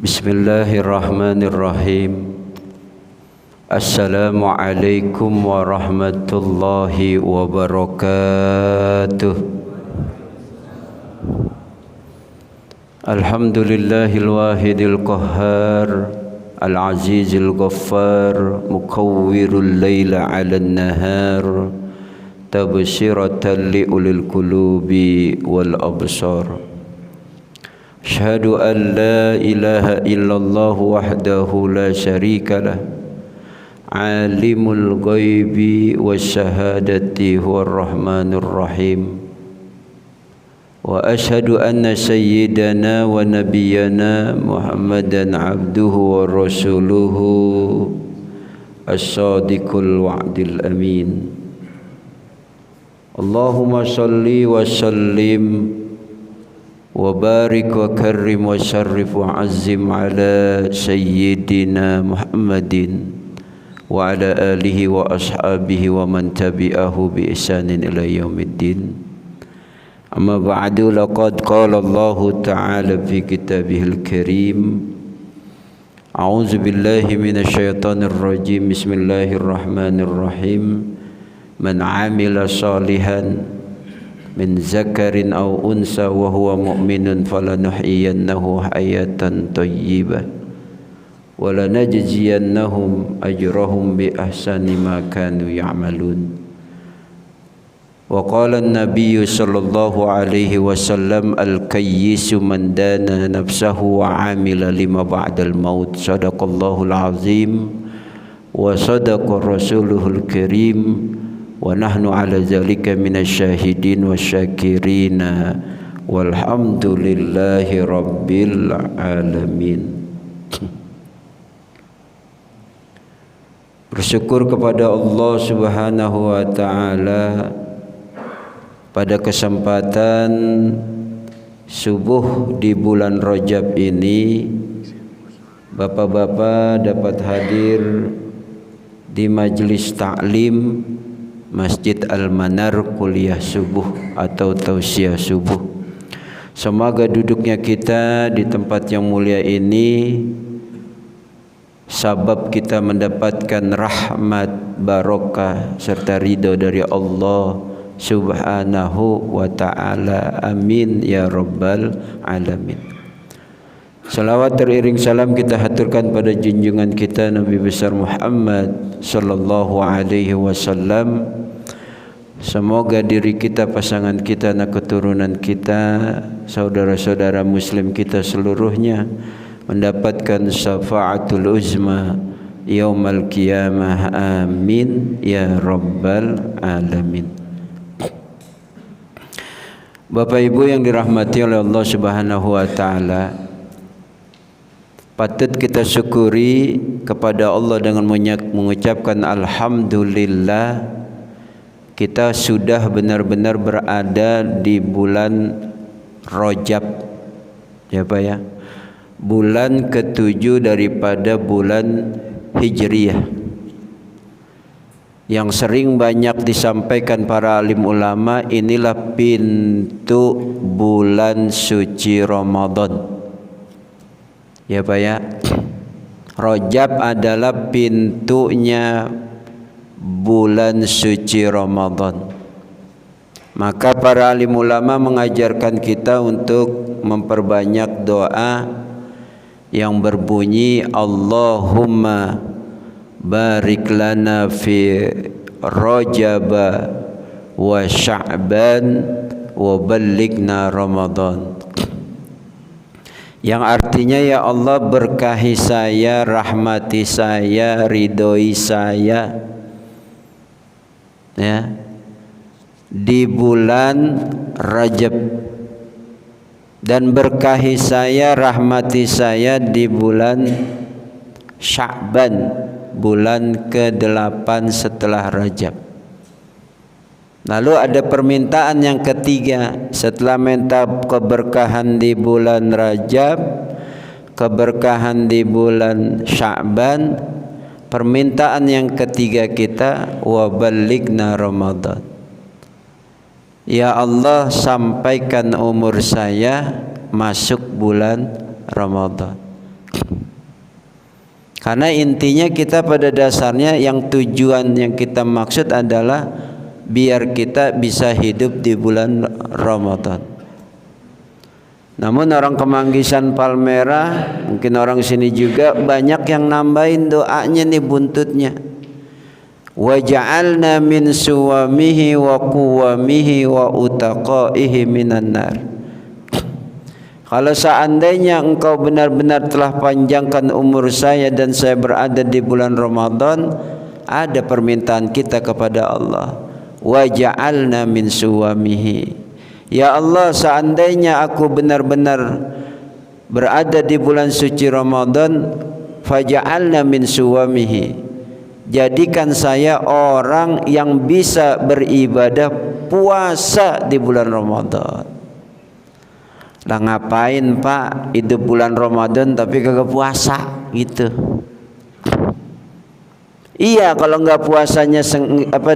Bismillahirrahmanirrahim. Assalamualaikum warahmatullahi wabarakatuh. Alhamdulillahil wahidil qahhar, al-azizil ghaffar, mukawwirul laila 'alan nahar, tabshiratan liulil qulubi wal absar. Asyhadu an la ilaha illallah wahdahu la syarika lah, alimul ghaibi wasyahadati huwar rahmanur rahim. Wa asyhadu anna sayyidana wa nabiyyana Muhammadan abduhu wa rasuluhu as-sadiqul wa'dil amin. Allahumma salli wa sallim wa barik wa karrim wa syarrif wa azzim ala sayyidina Muhammadin wa ala alihi wa ashabihi wa man tabi'ahu bi ihsanin ila yaumiddin. Amma ba'du, laqad qala Allah ta'ala fi kitabihil karim. A'udzu billahi minasy syaithanir rajim. Bismillahirrahmanirrahim. Man 'amila shalihan min zakarin aw unsa wa huwa mu'minun falanuhyiyannahu hayatan thayyibah wa lanajziyannahum ajrahum bi ahsani ma kanu ya'malun. Wa qala an-nabiy sallallahu alaihi wasallam al-kayyisu man dana nafsahu wa 'amila lima ba'dal maut. Shadaqallahul azim wa sadaqa rasuluhul karim. Wa nahnu ala zalika minasyahidin wasyakirin walhamdulillahi rabbil alamin. Bersyukur kepada Allah Subhanahu wa taala pada kesempatan subuh di bulan Rajab ini, bapak-bapak dapat hadir di majelis taklim Masjid Al-Manar kuliah subuh atau tausiah subuh. Semoga duduknya kita di tempat yang mulia ini sabab kita mendapatkan rahmat, barokah serta ridho dari Allah Subhanahu wa ta'ala. Amin ya rabbal alamin. Salawat teriring salam kita haturkan pada junjungan kita Nabi besar Muhammad sallallahu alaihi wasallam. Semoga diri kita, pasangan kita, anak keturunan kita, saudara-saudara muslim kita seluruhnya mendapatkan syafaatul uzma yaumal qiyamah. Amin ya rabbal alamin. Bapak Ibu yang dirahmati oleh Allah Subhanahu wa taala, patut kita syukuri kepada Allah dengan mengucapkan alhamdulillah. Kita sudah benar-benar berada di bulan Rajab, ya Pak ya, bulan ke-7 daripada bulan Hijriyah, yang sering banyak disampaikan para alim ulama. Inilah pintu bulan suci Ramadan, ya Pak ya. Rajab adalah pintunya bulan suci Ramadan. Maka para alim ulama mengajarkan kita untuk memperbanyak doa yang berbunyi Allahumma barik lana fi Rajab wa Sya'ban wa ballighna Ramadan, yang artinya ya Allah berkahi saya, rahmati saya, ridhoi saya, ya, di bulan Rajab, dan berkahi saya, rahmati saya di bulan Sya'ban, bulan ke-8 setelah Rajab. Lalu ada permintaan yang ketiga, setelah minta keberkahan di bulan Rajab, keberkahan di bulan Sya'ban, permintaan yang ketiga kita, wa ballighna Ramadan. Ya Allah, sampaikan umur saya masuk bulan Ramadan. Karena intinya kita pada dasarnya yang tujuan yang kita maksud adalah biar kita bisa hidup di bulan Ramadan. Namun orang Kemanggisan Palmerah, mungkin orang sini juga banyak yang nambahin doanya nih buntutnya. Wa ja'alna min suwamihi wa quwamihi wa utaqaihi minan nar. Kalau seandainya engkau benar-benar telah panjangkan umur saya dan saya berada di bulan Ramadan, ada permintaan kita kepada Allah. Wa ja'alna min suwamihi. Ya Allah, seandainya aku benar-benar berada di bulan suci Ramadan, faja'alna min suwamihi. Jadikan saya orang yang bisa beribadah puasa di bulan Ramadan. Lah ngapain Pak hidup bulan Ramadan tapi kagak puasa gitu? Iya, kalau nggak puasanya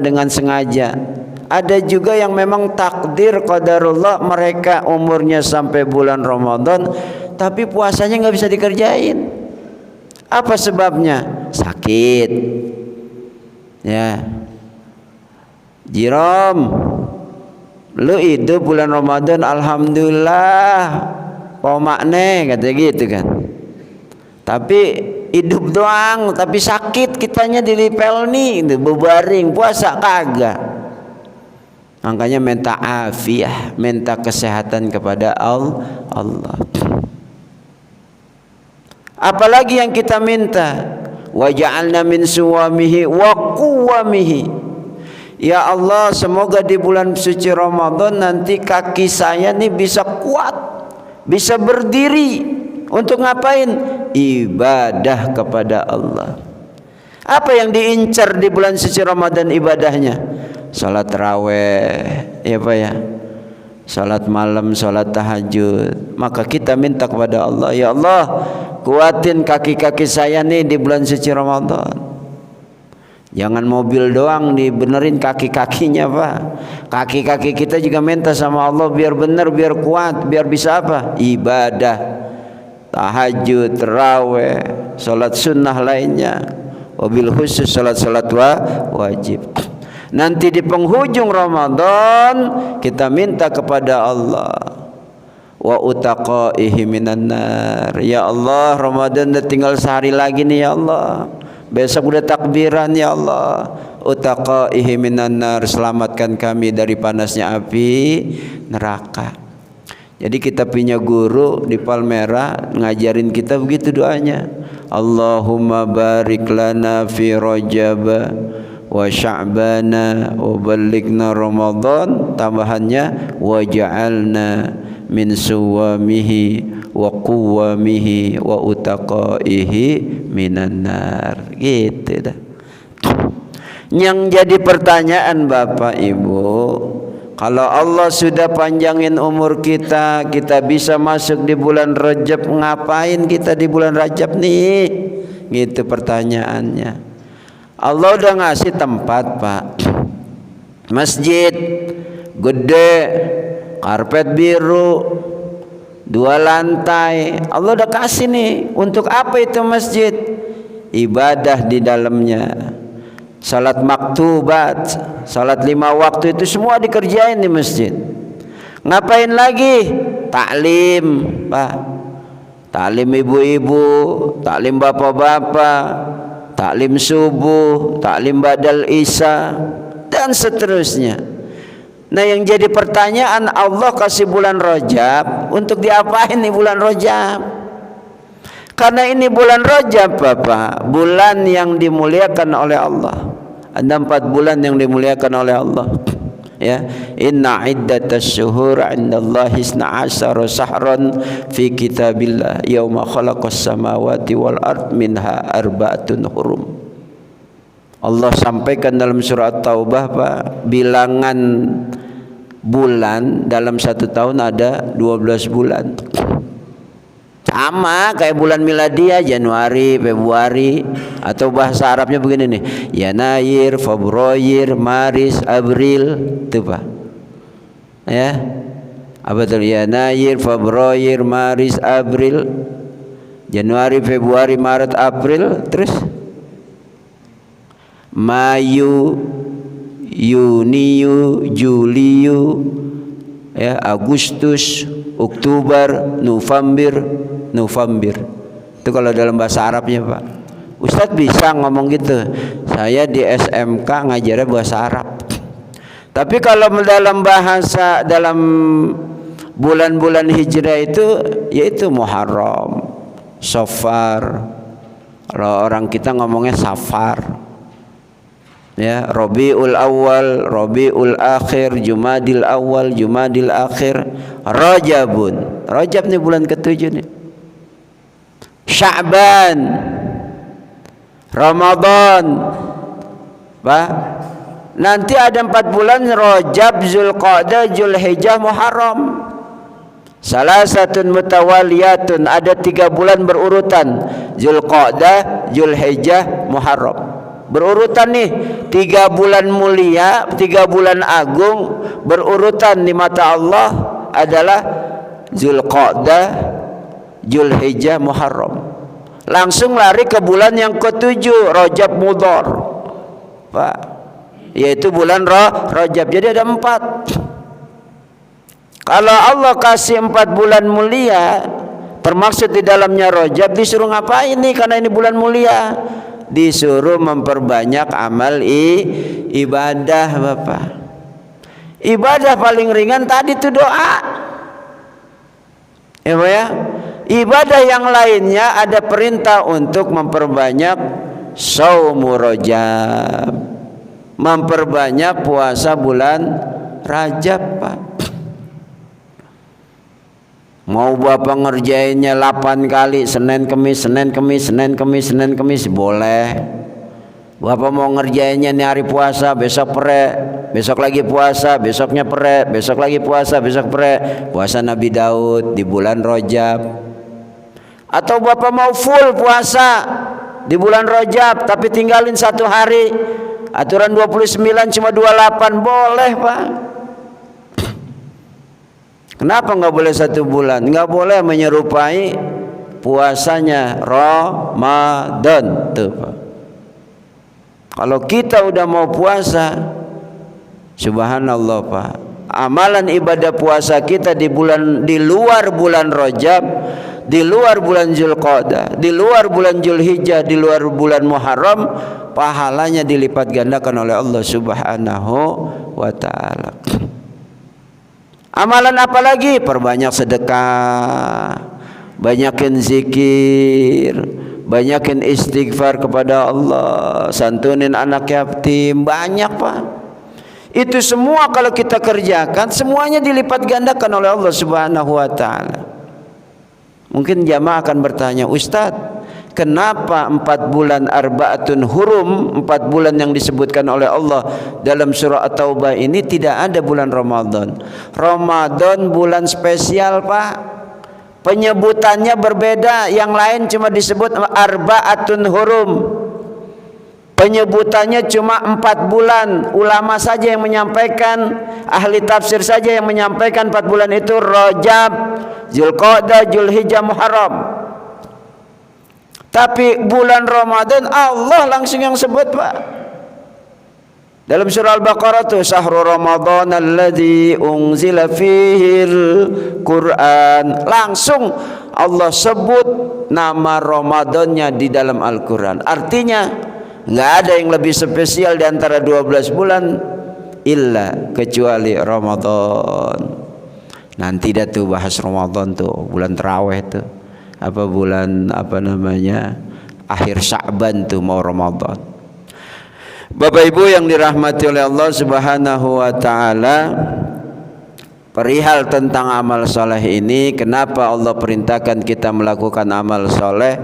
dengan sengaja. Ada juga yang memang takdir qadarullah mereka umurnya sampai bulan Ramadan tapi puasanya nggak bisa dikerjain. Apa sebabnya? Sakit. Ya. Jirom, lu hidup bulan Ramadan alhamdulillah. Pomakne kata gitu kan. Tapi hidup doang tapi sakit kitanya dilipel nih, bebaring, puasa kagak. Makanya minta afiah, minta kesehatan kepada Allah. Apalagi yang kita minta? Wa ja'alna min suwamihi wa quwamihi. Ya Allah, semoga di bulan suci Ramadan nanti kaki saya nih bisa kuat, bisa berdiri. Untuk ngapain? Ibadah kepada Allah. Apa yang diincar di bulan suci Ramadan ibadahnya? Salat raweh, ya Pak ya, salat malam, salat tahajud. Maka kita minta kepada Allah, ya Allah, kuatin kaki-kaki saya nih di bulan suci Ramadan. Jangan mobil doang dibenerin kaki-kakinya Pak. Kaki-kaki kita juga minta sama Allah biar bener, biar kuat, biar bisa apa? Ibadah, tahajud, raweh, salat sunnah lainnya, wabil khusus salat-salat wajib. Nanti di penghujung Ramadan kita minta kepada Allah wa utaqaihi minan nar. Ya Allah, Ramadan udah tinggal sehari lagi nih ya Allah. Besok udah takbiran ya Allah. Utaqaihi minan nar, selamatkan kami dari panasnya api neraka. Jadi kita punya guru di Palmerah ngajarin kita begitu doanya. Allahumma barik lana fi Rajab wa Sya'bana wa ballighna Ramadan, tambahannya wa ja'alna min suwamihi wa quwamihi wa utaqaihi minan nar. Gitu dah. Yang jadi pertanyaan Bapak Ibu, kalau Allah sudah panjangin umur kita, kita bisa masuk di bulan Rajab, ngapain kita di bulan Rajab nih? Gitu pertanyaannya. Allah udah ngasih tempat Pak, masjid gede, karpet biru, 2 lantai. Allah udah kasih nih. Untuk apa itu masjid? Ibadah di dalamnya. Salat maktubat, salat 5 waktu itu semua dikerjain di masjid. Ngapain lagi? Taklim Pak, taklim ibu-ibu, taklim bapak-bapak, taklim subuh, taklim badal isya, dan seterusnya. Nah yang jadi pertanyaan, Allah kasih bulan Rajab untuk diapain nih bulan Rajab? Karena ini bulan Rajab Bapak, bulan yang dimuliakan oleh Allah. Ada 4 bulan yang dimuliakan oleh Allah. Ya, inna iddatas syuhur 'indallahi 12 syahran fi kitabillah yauma khalaqas samawati wal ard minha arba'atun hurum. Allah sampaikan dalam surat Taubah Pak, bilangan bulan dalam 1 tahun ada 12 bulan. Sama kayak bulan miladiah, Januari, Februari, atau bahasa Arabnya begini nih, Yanair, Februari, Maris, April, itu Pak. Ya. Apa tuh? Yanair, Februari, Maris, April. Januari, Februari, Maret, April, terus Mayu, Yuniu, Juliu, ya, Agustus, Oktober, November. Itu kalau dalam bahasa Arabnya, Pak. Ustadz bisa ngomong gitu. Saya di SMK ngajarnya bahasa Arab. Tapi kalau dalam bahasa, dalam bulan-bulan hijrah itu, yaitu Muharram, Safar. Kalau orang kita ngomongnya Safar. Ya, Rabiul Awal, Rabiul Akhir, Jumadil Awal, Jumadil Akhir, Rajabun. Rajab nih bulan ke-7 nih. Sya'ban, Ramadan. Pak, nanti ada 4 bulan, Rajab, Zulqa'dah, Zulhijjah, Muharram. Salasatun mutawaliyatun, ada 3 bulan berurutan. Zulqa'dah, Zulhijjah, Muharram. Berurutan nih, 3 bulan mulia, 3 bulan agung berurutan di mata Allah adalah Zulqa'dah, Zulhijjah, Muharram. Langsung lari ke bulan yang ke-7, Rajab Mudhar, Pak, yaitu bulan Rajab. Jadi ada 4. Kalau Allah kasih 4 bulan mulia, termaksud di dalamnya Rajab, disuruh ngapain nih? Karena ini bulan mulia, disuruh memperbanyak amal ibadah, Bapak. Ibadah paling ringan tadi itu doa, ya, Pak, ya. Ibadah yang lainnya ada perintah untuk memperbanyak shaumur Rajab, memperbanyak puasa bulan Rajab, Pak. Mau Bapak ngerjainnya 8 kali, Senin Kemis, Senin Kemis, Senin Kemis, Senin Kemis, boleh. Bapak mau ngerjainnya nih hari puasa, besok pere, besok lagi puasa, besoknya pere, besok lagi puasa, besok pere. Puasa Nabi Daud di bulan Rajab. Atau Bapak mau full puasa di bulan Rajab tapi tinggalin 1 hari, aturan 29 cuma 28, boleh, Pak. Kenapa nggak boleh 1 bulan? Nggak boleh menyerupai puasanya Ramadan, tuh, Pak. Kalau kita udah mau puasa, subhanallah, Pak, amalan ibadah puasa kita di luar bulan Rajab, di luar bulan Zulqa'dah, di luar bulan Zulhijjah, di luar bulan Muharram, pahalanya dilipat gandakan oleh Allah Subhanahu wa ta'ala. Amalan apa lagi? Perbanyak sedekah, banyakin zikir, banyakin istighfar kepada Allah, santunin anak yatim, banyak, Pak. Itu semua kalau kita kerjakan, semuanya dilipat gandakan oleh Allah Subhanahu wa ta'ala. Mungkin jamaah akan bertanya, Ustadz, kenapa 4 bulan Arba'atun Hurum, 4 bulan yang disebutkan oleh Allah dalam surah At-Taubah ini tidak ada bulan Ramadan? Ramadan bulan spesial, Pak. Penyebutannya berbeda, yang lain cuma disebut Arba'atun Hurum. Penyebutannya cuma 4 bulan. Ulama saja yang menyampaikan, ahli tafsir saja yang menyampaikan 4 bulan itu Rajab, Zulqa'dah, Zulhijjah, Muharram. Tapi bulan Ramadan Allah langsung yang sebut, Pak. Dalam surah Al-Baqarah tuh, Syahrul Ramadan alladzi unzila fihil Quran. Langsung Allah sebut nama Ramadannya di dalam Al-Quran. Artinya nggak ada yang lebih spesial di antara 12 bulan illa kecuali Ramadan. Nanti dah tuh bahas Ramadan tuh, bulan tarawih tuh, apa bulan apa namanya, akhir Sya'ban tuh mau Ramadan. Bapak Ibu yang dirahmati oleh Allah Subhanahu wa taala, perihal tentang amal soleh ini, kenapa Allah perintahkan kita melakukan amal soleh?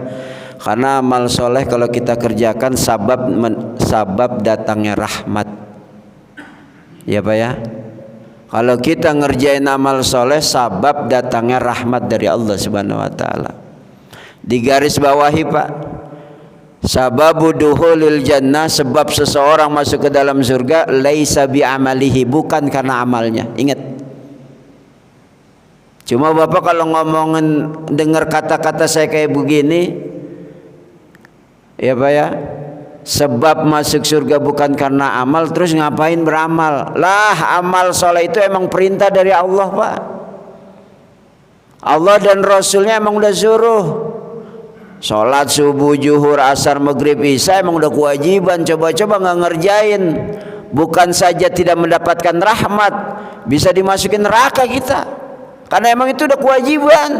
Karena amal soleh kalau kita kerjakan sabab datangnya rahmat, ya Pak ya. Kalau kita ngerjain amal soleh, sabab datangnya rahmat dari Allah Subhanahu wa taala. Di garis bawahi, Pak, sababu duhulil jannah, sebab seseorang masuk ke dalam surga, laisa bi amalihi, bukan karena amalnya. Ingat, Cuma Bapak kalau ngomongin dengar kata-kata saya kayak begini, ya Pak ya, sebab masuk surga bukan karena amal, terus ngapain beramal? Lah, amal soleh itu emang perintah dari Allah Pak. Allah dan Rasulnya emang udah suruh. Sholat subuh, zuhur, asar, maghrib, isya emang udah kewajiban. Coba-coba nggak ngerjain, bukan saja tidak mendapatkan rahmat, bisa dimasukin neraka kita. Karena emang itu udah kewajiban.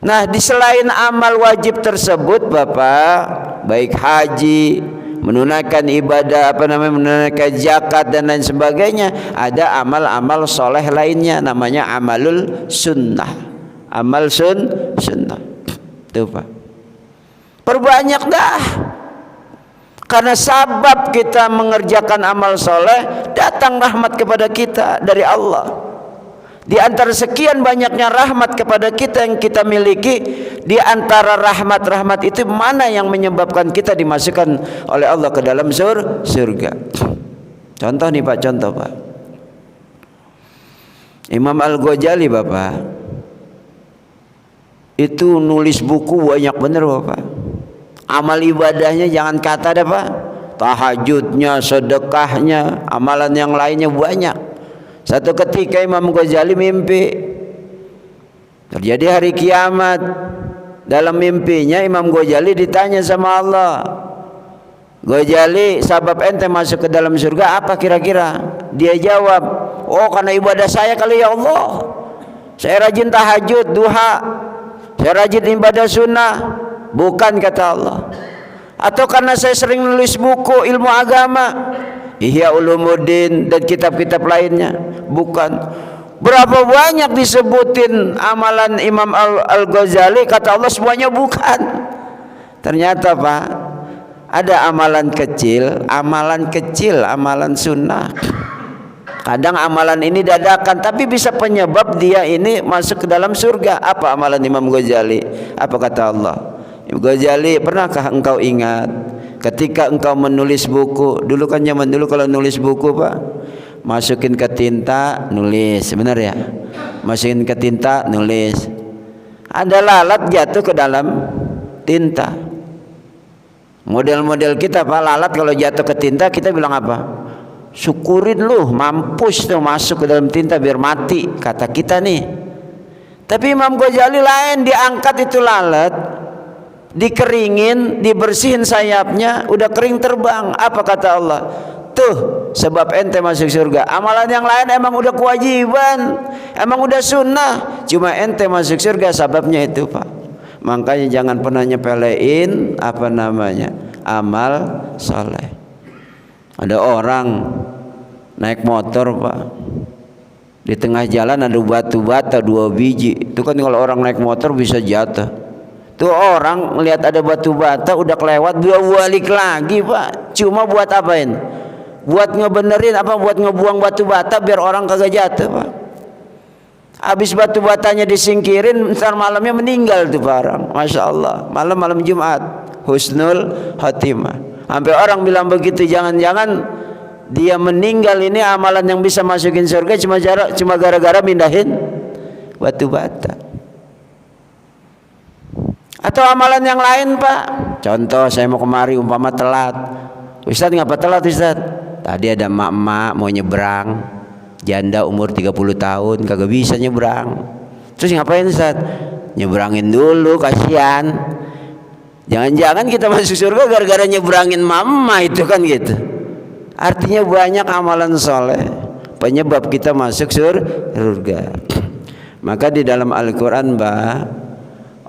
Nah, di selain amal wajib tersebut Bapak, baik haji, menunaikan ibadah menunaikan zakat dan lain sebagainya, ada amal-amal soleh lainnya, namanya amalul sunnah. Amal sunnah. Tuh Pak. Perbanyak dah. Karena sabab kita mengerjakan amal soleh, datang rahmat kepada kita dari Allah. Di antara sekian banyaknya rahmat kepada kita yang kita miliki, di antara rahmat-rahmat itu mana yang menyebabkan kita dimasukkan oleh Allah ke dalam surga? Contoh nih Pak, contoh Pak. Imam Al-Ghazali Bapak, itu nulis buku banyak bener Bapak. Amal ibadahnya jangan kata deh Pak. Tahajudnya, sedekahnya, amalan yang lainnya banyak. Satu ketika Imam Ghazali mimpi, terjadi hari kiamat. Dalam mimpinya Imam Ghazali ditanya sama Allah, Ghazali, sabab ente masuk ke dalam surga apa kira-kira? Dia jawab, oh karena ibadah saya kali ya Allah. Saya rajin tahajud, duha, saya rajin ibadah sunnah. Bukan, kata Allah. Atau karena saya sering nulis buku ilmu agama, Ihya Ulumuddin dan kitab-kitab lainnya. Bukan. Berapa banyak disebutin amalan Imam Al-Ghazali, kata Allah semuanya bukan. Ternyata Pak, ada amalan kecil, amalan sunnah. Kadang amalan ini dadakan, tapi bisa penyebab dia ini masuk ke dalam surga. Apa amalan Imam Ghazali? Apa kata Allah? Imam Ghazali, pernahkah engkau ingat ketika engkau menulis buku? Dulu kan zaman dulu kalau nulis buku Pak, masukin ke tinta, nulis, benar ya? Masukin ke tinta, nulis. Ada lalat jatuh ke dalam tinta. Model-model kita Pak, lalat kalau jatuh ke tinta kita bilang apa? Syukurin lu, mampus tuh masuk ke dalam tinta biar mati, kata kita nih. Tapi Imam Ghazali lain, diangkat itu lalat, dikeringin, dibersihin sayapnya, udah kering terbang. Apa kata Allah? Tuh sebab ente masuk surga. Amalan yang lain emang udah kewajiban, emang udah sunnah, cuma ente masuk surga sababnya itu Pak. Makanya jangan pernah nyepelein amal soleh. Ada orang naik motor Pak, di tengah jalan ada batu bata 2 biji. Itu kan kalau orang naik motor bisa jatuh. Tuh orang ngelihat ada batu bata udah kelewat, dia balik lagi Pak. Cuma buat apain? Buat ngebenerin buat ngebuang batu bata biar orang kagak jatuh Pak. Habis batu batanya disingkirin, ntar malamnya meninggal tuh Pak orang. Masya Allah, malam Jumat husnul khotimah. Sampai orang bilang begitu, jangan-jangan dia meninggal ini amalan yang bisa masukin surga cuma gara-gara mindahin batu bata. Atau amalan yang lain Pak. Contoh, saya mau kemari umpama telat. Ustaz, ngapa telat Ustaz? Tadi ada emak-emak mau nyebrang, janda umur 30 tahun kagak bisa nyebrang. Terus ngapain Ustaz? Nyebrangin dulu, kasihan. Jangan-jangan kita masuk surga gara-gara nyebrangin mama itu kan gitu. Artinya banyak amalan soleh penyebab kita masuk surga. Maka di dalam Al-Quran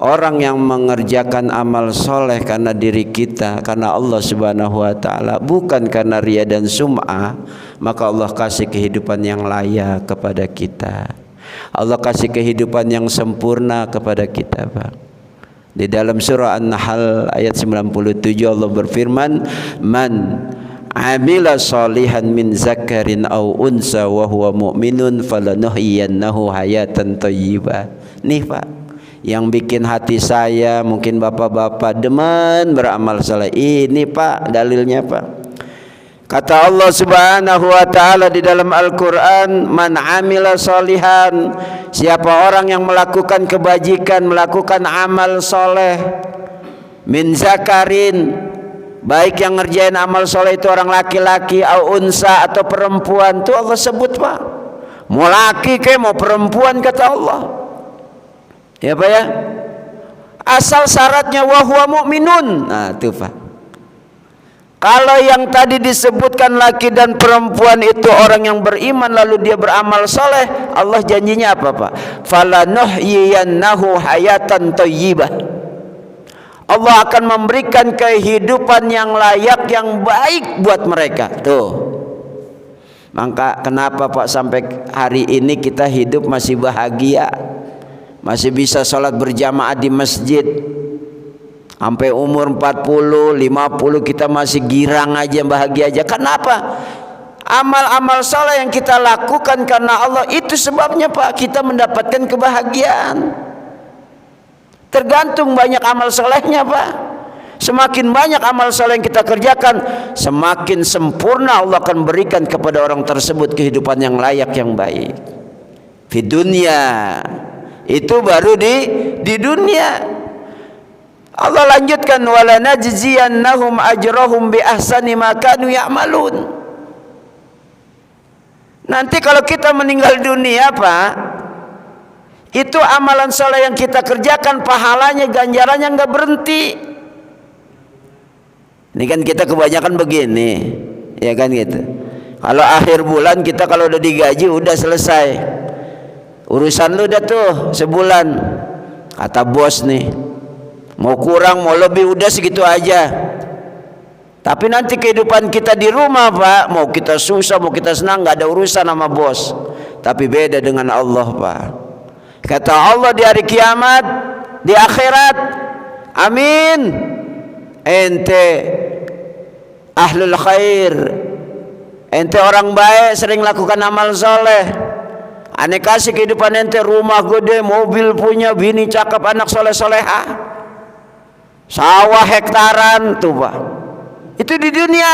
orang yang mengerjakan amal soleh karena diri kita, karena Allah Subhanahu wa ta'ala, bukan karena riya dan sum'ah, maka Allah kasih kehidupan yang layak kepada kita. Allah kasih kehidupan yang sempurna kepada kita Pak. Di dalam surah An-Nahl ayat 97 Allah berfirman, man amila salihan min zakarin aw unsa wa huwa mu'minun falanuhyiyannahu hayatan thayyibah. Nih Pak, yang bikin hati saya, mungkin bapak-bapak demen beramal saleh. Ini Pak dalilnya Pak. Kata Allah Subhanahu wa taala di dalam Al-Qur'an, "Man 'amila sholihan", siapa orang yang melakukan kebajikan, melakukan amal soleh, min zakarin, baik yang ngerjain amal soleh itu orang laki-laki, au unsa atau perempuan, tuh Allah sebut Pak. Mau laki ke mau perempuan kata Allah. Ya Pak ya. Asal syaratnya wa huwa mu'minun. Nah, tuh Pak. Kalau yang tadi disebutkan laki dan perempuan itu orang yang beriman lalu dia beramal soleh, Allah janjinya apa Pak? Falanuhyiyannahu hayatan thayyibah. Allah akan memberikan kehidupan yang layak, yang baik buat mereka. Tuh. Maka kenapa Pak sampai hari ini kita hidup masih bahagia, masih bisa sholat berjamaah di masjid. Sampai umur 40, 50 kita masih girang aja, bahagia aja. Kenapa? Amal-amal saleh yang kita lakukan karena Allah, itu sebabnya Pak kita mendapatkan kebahagiaan. Tergantung banyak amal salehnya Pak. Semakin banyak amal saleh yang kita kerjakan, semakin sempurna Allah akan berikan kepada orang tersebut kehidupan yang layak, yang baik. Di dunia. Itu baru di dunia. Allah lanjutkan, wala najziyannahum ajrahum bi ahsani ma kanu ya'malun. Nanti kalau kita meninggal dunia Pak, itu amalan saleh yang kita kerjakan pahalanya, ganjarannya enggak berhenti. Ini kan kita kebanyakan begini, ya kan gitu. Kalau akhir bulan kita kalau udah digaji udah selesai. Urusan lu udah tuh sebulan. Kata bos nih, mau kurang mau lebih udah segitu aja. Tapi nanti kehidupan kita di rumah Pak, mau kita susah mau kita senang nggak ada urusan sama bos. Tapi beda dengan Allah Pak. Kata Allah di hari kiamat, di akhirat, amin, ente ahlul khair, ente orang baik, sering lakukan amal soleh, ane kasih kehidupan ente rumah gede, mobil punya, bini cakep, anak soleh solehah, sawah hektaran tuh Pak. Itu di dunia.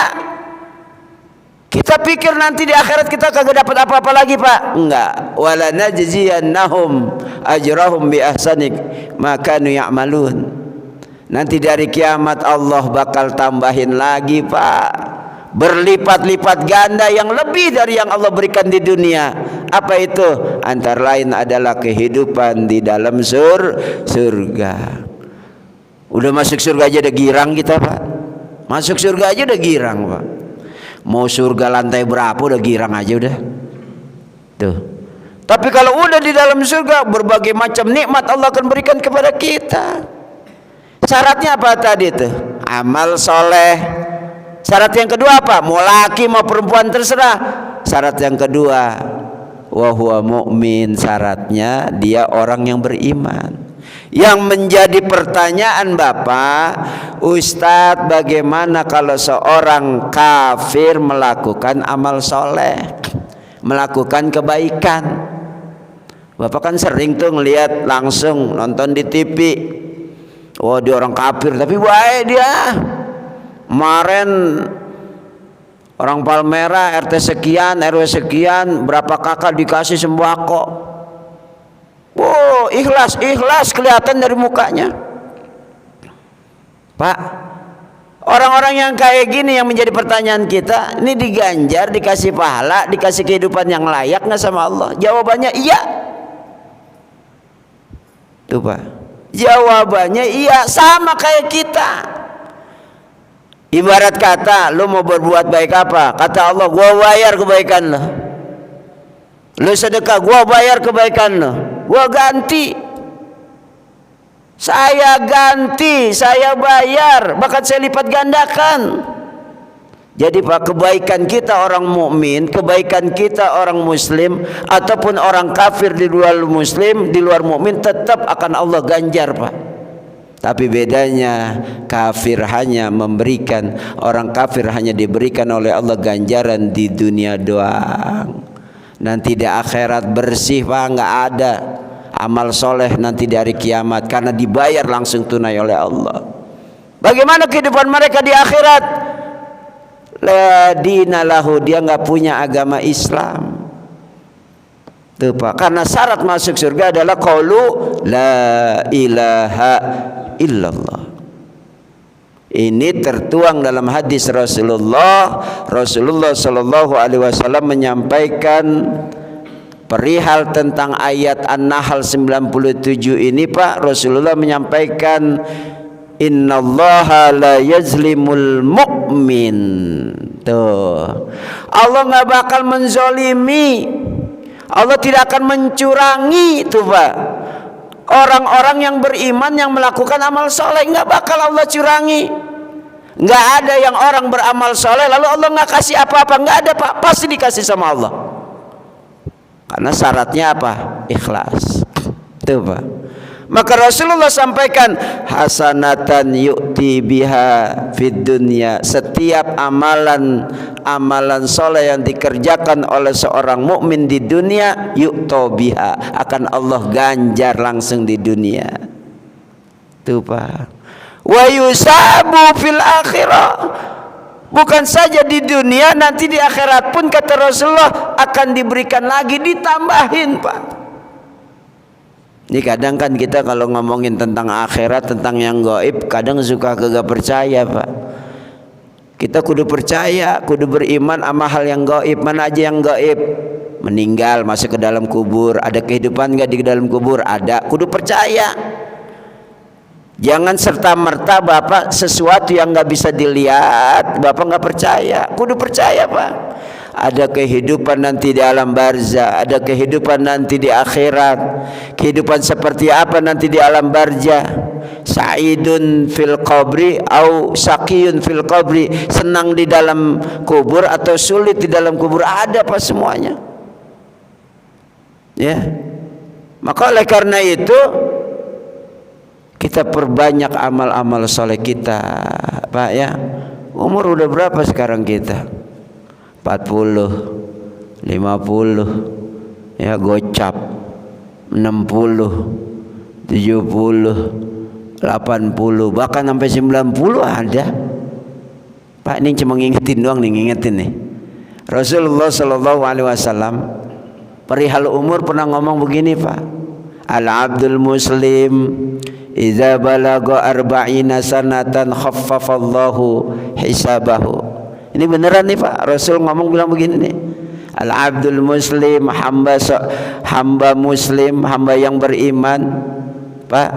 Kita pikir nanti di akhirat kita kagak dapat apa-apa lagi Pak. Enggak. Wala najziyannahum ajrahum bi ahsani ma kanu ya'malun. Nanti dari kiamat Allah bakal tambahin lagi Pak, berlipat-lipat ganda yang lebih dari yang Allah berikan di dunia. Apa itu? Antara lain adalah kehidupan di dalam surga. Udah masuk surga aja udah girang kita Pak. Masuk surga aja udah girang Pak. Mau surga lantai berapa udah girang aja udah. Tuh. Tapi kalau udah di dalam surga, berbagai macam nikmat Allah akan berikan kepada kita. Syaratnya apa tadi tuh? Amal soleh. Syarat yang kedua apa? Mau laki mau perempuan terserah. Syarat yang kedua, wa huwa mu'min. Syaratnya dia orang yang beriman. Yang menjadi pertanyaan Bapak, Ustadz, bagaimana kalau seorang kafir melakukan amal soleh, melakukan kebaikan? Bapak kan sering tuh ngelihat langsung, nonton di TV. Oh dia orang kafir tapi baik dia. Kemarin orang Palmera RT sekian, RW sekian, berapa kakak dikasih sembako. Oh, ikhlas kelihatan dari mukanya. Pak, orang-orang yang kayak gini yang menjadi pertanyaan kita, ini diganjar, dikasih pahala, dikasih kehidupan yang layak nggak sama Allah? Jawabannya iya. Tuh Pak, jawabannya iya, sama kayak kita. Ibarat kata, lu mau berbuat baik apa? Kata Allah, gua bayar kebaikan lo. Lu sedekah, gua bayar kebaikan lo. Gua ganti, saya ganti, saya bayar, bahkan saya lipat gandakan. Jadi Pak, kebaikan kita orang mukmin, kebaikan kita orang muslim ataupun orang kafir di luar muslim, di luar mukmin, tetap akan Allah ganjar Pak. Tapi bedanya kafir hanya memberikan, orang kafir hanya diberikan oleh Allah ganjaran di dunia doang. Nanti di akhirat bersih Pak, nggak ada amal soleh nanti di hari kiamat karena dibayar langsung tunai oleh Allah. Bagaimana kehidupan mereka di akhirat? La dinalahu, dia nggak punya agama Islam. Tuh Pak, karena syarat masuk surga adalah qaulu la ilaha illallah. Ini tertuang dalam hadis Rasulullah. Rasulullah Shallallahu Alaihi Wasallam menyampaikan perihal tentang ayat An-Nahl 97 ini Pak. Rasulullah menyampaikan, innallaha la yazlimul mu'min. Tuh, Allah nggak bakal menzolimi, Allah tidak akan mencurangi. Tuh Pak, orang-orang yang beriman yang melakukan amal soleh nggak bakal Allah curangi. Nggak ada yang orang beramal soleh lalu Allah nggak kasih apa-apa, nggak ada Pak, pasti dikasih sama Allah. Karena syaratnya apa? Ikhlas. Tuh Pak. Maka Rasulullah sampaikan, hasanatan yu'ti biha fid dunya. Setiap amalan soleh yang dikerjakan oleh seorang mukmin di dunia, yu'to biha, akan Allah ganjar langsung di dunia. Tuh Pak. Wa yusabu fil akhirah. Bukan saja di dunia, nanti di akhirat pun kata Rasulullah akan diberikan lagi, ditambahin Pak. Ini kadang kan kita kalau ngomongin tentang akhirat, tentang yang gaib, kadang suka kagak percaya Pak. Kita kudu percaya, kudu beriman sama hal yang gaib. Mana aja yang gaib? Meninggal, masuk ke dalam kubur. Ada kehidupan nggak di dalam kubur? Ada. Kudu percaya. Jangan serta-merta Bapak sesuatu yang nggak bisa dilihat Bapak nggak percaya. Kudu percaya Pak. Ada kehidupan nanti di alam barzah, ada kehidupan nanti di akhirat. Kehidupan seperti apa nanti di alam barzah? Sa'idun fil qabri au saqiyun fil qabri. Senang di dalam kubur atau sulit di dalam kubur, ada Pak semuanya. Ya. Maka oleh karena itu kita perbanyak amal-amal soleh kita Pak ya. Umur udah berapa sekarang kita? 40, 50, ya gocap 60, 70, 80, bahkan sampai 90 ada. Pak, ini cuma ngingetin doang nih, ngingetin nih. Rasulullah Shallallahu Alaihi Wasallam perihal umur pernah ngomong begini Pak, al-abdul muslim idza balagha arba'ina sanatan khaffafallahu hisabahu. Ini beneran nih Pak, Rasul ngomong bilang begini nih, al-abdul muslim, hamba muslim, hamba yang beriman Pak,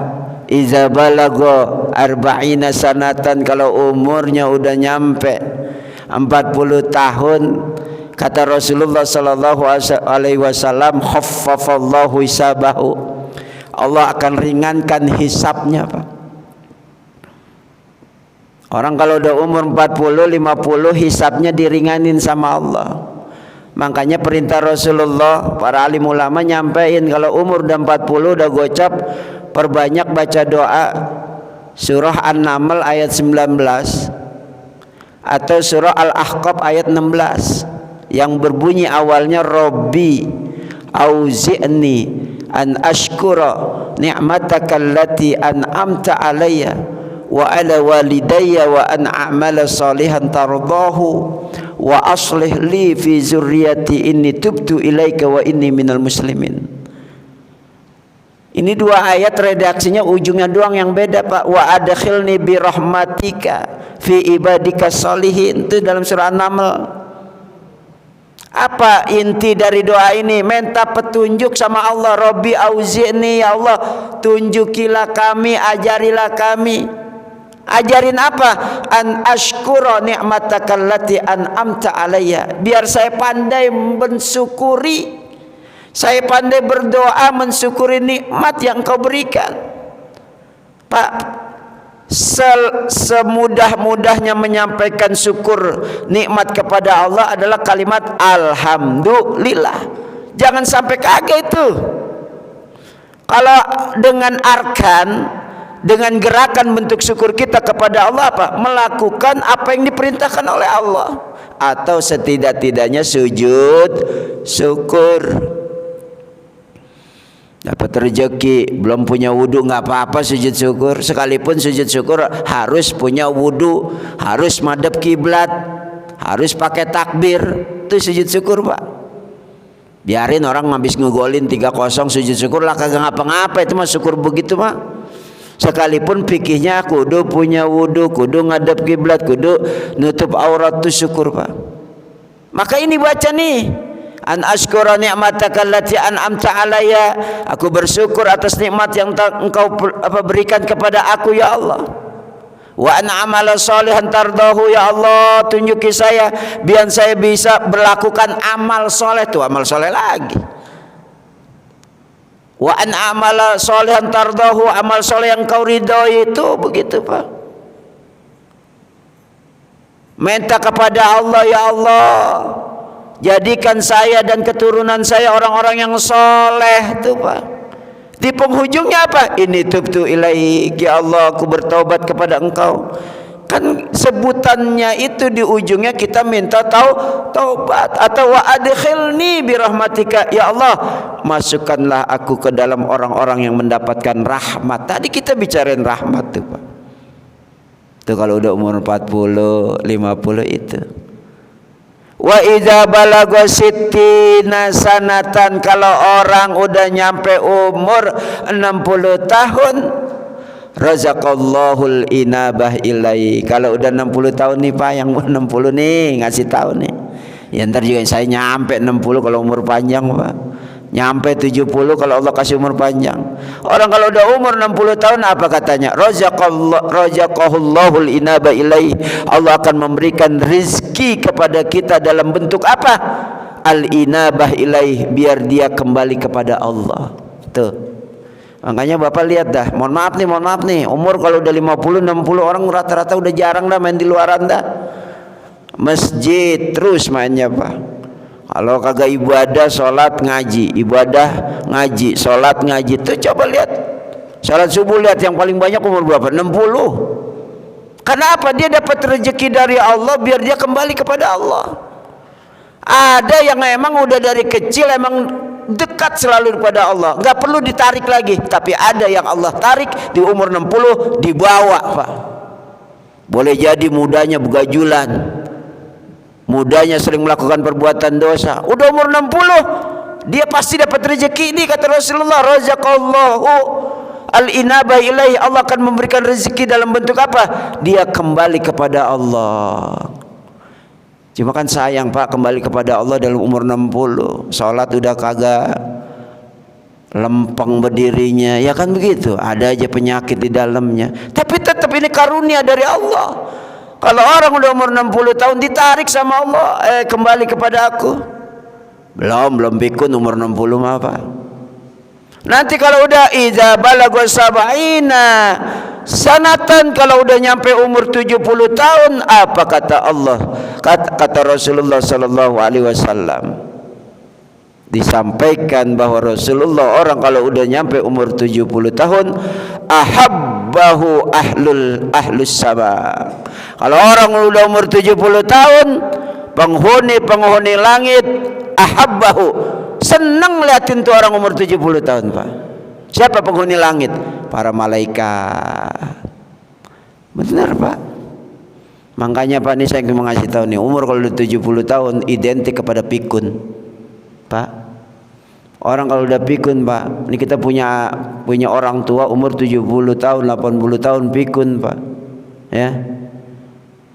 iza balagha arba'ina sanatan, kalau umurnya udah nyampe 40 tahun, kata Rasulullah Sallallahu Alaihi Wasallam, khaffafallahu hisabahu, Allah akan ringankan hisabnya Pak. Orang kalau udah umur 40, 50, hisabnya diringanin sama Allah. Makanya perintah Rasulullah, para alim ulama nyampein kalau umur udah 40, udah gocap, perbanyak baca doa surah An-Naml ayat 19 atau surah Al-Ahqaf ayat 16 yang berbunyi awalnya Rabbi auzi'ni an ashkura ni'mataka allati an'amta alayya wa ala walidayya wa an a'mala salihan tardahu wa aslih li fi zurriyati inni tubtu ilaika wa inni minal muslimin. Ini dua ayat redaksinya ujungnya doang yang beda Pak. Wa adkhilni bi rahmatika fi ibadika salihin, itu dalam surah An-Naml. Apa inti dari doa ini? Minta petunjuk sama Allah. Rabbi auzi'ni, ya Allah tunjukilah kami, ajarilah kami. Ajarin apa? An ashkura ni'mataka allati an'amta alayya, biar saya pandai mensyukuri, saya pandai berdoa mensyukuri nikmat yang kau berikan. Pak, semudah-mudahnya menyampaikan syukur nikmat kepada Allah adalah kalimat alhamdulillah. Jangan sampai kaget itu. Kalau dengan arkan, dengan gerakan bentuk syukur kita kepada Allah apa? Melakukan apa yang diperintahkan oleh Allah, atau setidak-tidaknya sujud syukur. Dapat rezeki belum punya wudu nggak apa-apa sujud syukur. Sekalipun sujud syukur harus punya wudu, harus madhab kiblat, harus pakai takbir. Itu sujud syukur Pak. Biarin orang habis ngegolin 3-0 sujud syukur lah kagak ngapa-ngapa, itu mah syukur begitu mah. Sekalipun fikihnya kudu punya wudu, kudu ngadep kiblat, kudu nutup aurat, itu syukur Pak. Maka ini baca nih, an ashkura ni'mataka allati an'amta alayya, aku bersyukur atas nikmat yang engkau berikan kepada aku ya Allah. Wa an amala sholihan tardahu, ya Allah tunjuki saya biar saya bisa berlakukan amal soleh, tuh amal soleh lagi. Wa an amala sholihan tardahu, amal soleh yang kau ridhoi, itu begitu Pak. Minta kepada Allah, ya Allah jadikan saya dan keturunan saya orang-orang yang soleh tuh Pak. Di penghujungnya apa? Ini tubtu ilaik, ya Allah aku bertaubat kepada engkau. Kan sebutannya itu di ujungnya kita minta taubat. Atau wa adkhilni birahmatika, ya Allah masukkanlah aku ke dalam orang-orang yang mendapatkan rahmat. Tadi kita bicarain rahmat tuh Pak. Itu kalau udah umur 40, 50 itu. Wa idza balagha sittina sanatan, kalau orang udah nyampe umur 60 tahun, razaqallahul inabah ilai. Kalau udah 60 tahun nih Pak, yang 60 nih ngasih tahu nih. Ya ntar juga saya nyampe 60 kalau umur panjang Pak. Nyampe 70 kalau Allah kasih umur panjang. Orang kalau udah umur 60 tahun apa katanya? Razaqahullahul inaba ilaihi. Allah akan memberikan rizki kepada kita dalam bentuk apa? Al-inabah ilaihi, biar dia kembali kepada Allah. Tuh. Makanya Bapak lihat dah, mohon maaf nih, umur kalau udah 50 60 orang rata-rata udah jarang dah main di luaran dah. Masjid terus mainnya Pak. Kalau kagak ibadah, sholat, ngaji, ibadah, ngaji, sholat, ngaji. Tuh coba lihat, sholat subuh lihat yang paling banyak umur berapa? 60. Karena apa? Dia dapat rezeki dari Allah biar dia kembali kepada Allah. Ada yang emang udah dari kecil emang dekat selalu kepada Allah, nggak perlu ditarik lagi. Tapi ada yang Allah tarik di umur 60 dibawa Pak. Boleh jadi mudanya begajulan, mudanya sering melakukan perbuatan dosa, udah umur 60 dia pasti dapat rezeki ini kata Rasulullah. Razaqallahu al-inaba ilaihi, Allah akan memberikan rezeki dalam bentuk apa? Dia kembali kepada Allah. Cuma kan sayang Pak, kembali kepada Allah dalam umur 60, sholat udah kagak lempeng berdirinya, ya kan begitu, ada aja penyakit di dalamnya. Tapi tetap ini karunia dari Allah. Kalau orang udah umur 60 tahun ditarik sama Allah, kembali kepada aku. Belum pikun umur 60 mah Pak. Nanti kalau udah idza balagha sab'ina sanatan, kalau udah nyampe umur 70 tahun, apa kata Allah? Kata Rasulullah sallallahu alaihi wasallam. Disampaikan bahwa Rasulullah, orang kalau udah nyampe umur 70 tahun, ahabbahu ahlus sama. Kalau orang udah umur 70 tahun, penghuni langit, ahabbahu, senang liatin tuh orang umur 70 tahun Pak. Siapa penghuni langit? Para malaikat. Benar Pak. Makanya Pak, ini saya mau ngasih tahu nih, umur kalau udah 70 tahun identik kepada pikun Pak. Orang kalau udah pikun Pak, ini kita punya orang tua umur 70 tahun 80 tahun pikun Pak, ya.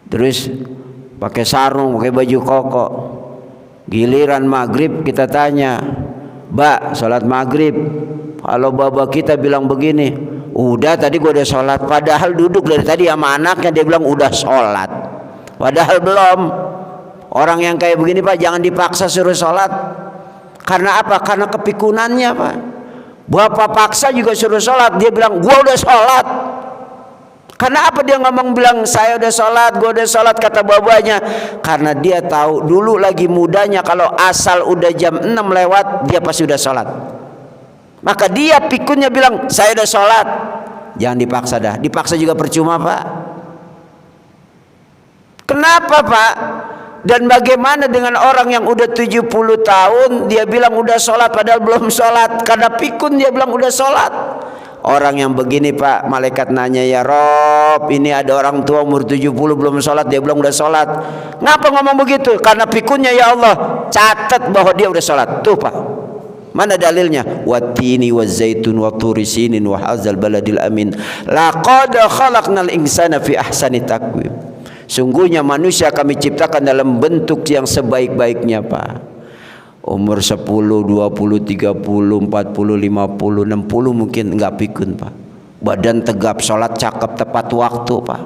Terus pakai sarung, pakai baju koko. Giliran maghrib kita tanya, Mbak sholat maghrib? Kalau bapak kita bilang begini, udah tadi gua udah sholat. Padahal duduk dari tadi sama anaknya, dia bilang udah sholat, padahal belum. Orang yang kayak begini Pak, jangan dipaksa suruh sholat. Karena apa? Karena kepikunannya Pak. Bapak paksa juga suruh sholat, dia bilang gua udah sholat. Karena apa dia ngomong bilang saya udah sholat, gua udah sholat, kata bapaknya? Karena dia tahu dulu lagi mudanya kalau asal udah jam 6 lewat dia pasti udah sholat. Maka dia pikunnya bilang saya udah sholat. Jangan dipaksa dah, dipaksa juga percuma Pak. Kenapa Pak? Dan bagaimana dengan orang yang udah 70 tahun dia bilang udah sholat padahal belum sholat? Karena pikun dia bilang udah sholat. Orang yang begini Pak, malaikat nanya, ya Rob, ini ada orang tua umur 70 belum sholat, dia bilang udah sholat. Ngapa ngomong begitu? Karena pikunnya ya Allah, catat bahwa dia udah sholat. Tuh Pak, mana dalilnya? Wattini wazzaitun wa turi sinin wa hadzal baladil amin. Laqad khalaqnal insana fi ahsani taqwim. Sungguhnya manusia kami ciptakan dalam bentuk yang sebaik-baiknya Pak. Umur 10, 20, 30, 40, 50, 60 mungkin enggak pikun Pak. Badan tegap, sholat cakep, tepat waktu Pak.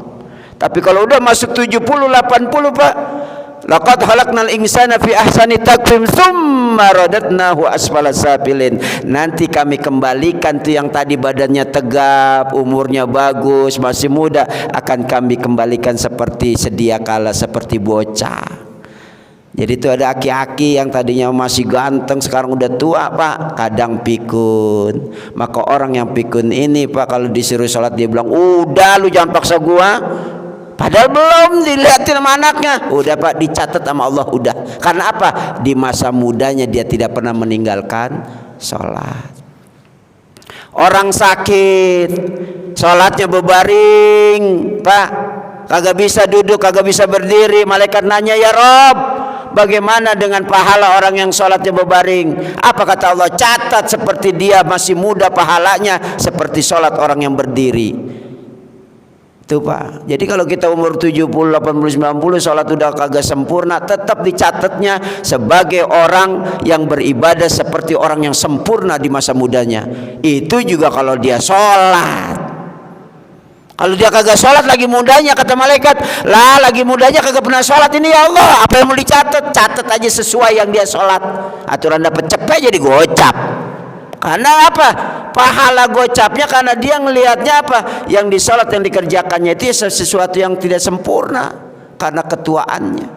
Tapi kalau udah masuk 70, 80 Pak, laqad khalaqnal insana fi ahsani taqwim tsumma radatnahu asfala safilin. Nanti kami kembalikan tuh yang tadi badannya tegap, umurnya bagus, masih muda, akan kami kembalikan seperti sedia kala, seperti bocah. Jadi itu ada aki-aki yang tadinya masih ganteng, sekarang udah tua Pak, kadang pikun. Maka orang yang pikun ini Pak, kalau disuruh sholat dia bilang, udah lu jangan paksa gua. Padahal belum dilihatin sama anaknya. Udah Pak, dicatat sama Allah, udah. Karena apa? Di masa mudanya dia tidak pernah meninggalkan sholat. Orang sakit, sholatnya berbaring Pak, kagak bisa duduk, kagak bisa berdiri. Malaikat nanya, ya Rob, bagaimana dengan pahala orang yang sholatnya berbaring? Apa kata Allah? Catat seperti dia masih muda, pahalanya seperti sholat orang yang berdiri. Itu Pak. Jadi kalau kita umur 70, 80, 90 sholat udah kagak sempurna, tetap dicatatnya sebagai orang yang beribadah seperti orang yang sempurna di masa mudanya. Itu juga kalau dia sholat. Kalau dia kagak sholat lagi mudanya, kata malaikat, lah lagi mudanya kagak pernah sholat, ini ya Allah, apa yang mau dicatat? Catat aja sesuai yang dia sholat. Aturan dapat cepet jadi gocap. Karena apa? Pahala gocapnya karena dia ngelihatnya apa? Yang disolat, yang dikerjakannya itu sesuatu yang tidak sempurna karena ketuaannya.